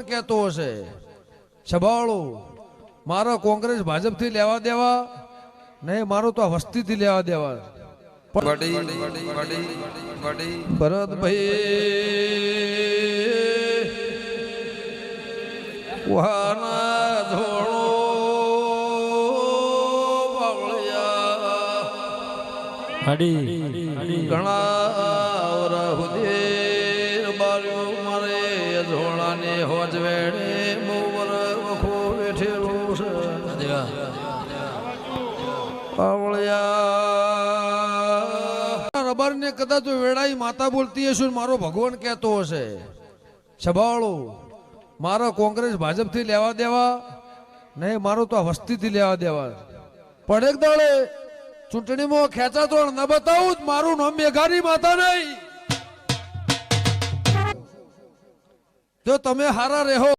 કહેતો હશે સભાળું મારો કોંગ્રેસ ભાજપ થી લેવા દેવા નહીં, મારું તો વસ્તી થી લેવા દેવા. ભરતભાઈ વહાના ધોળો બાવળિયા ઘણા હુદેર બાર્યું મારે ધોળાને હોજવેડે મોવર વખો બેઠેલું છે રબર ને કદાચ વેળાઈ માતા બોલતી હશે, મારો ભગવાન કહેતો હશે સભાળું મારો કોંગ્રેસ ભાજપ થી લેવા દેવા નહીં, મારું તો વસ્તી થી લેવા દેવા. પણ એક દાડે ચૂંટણીમાં ખેંચાતો ન બતાવું મારું નામ મેઘાની માતા નહીં. જો તમે હારા રહો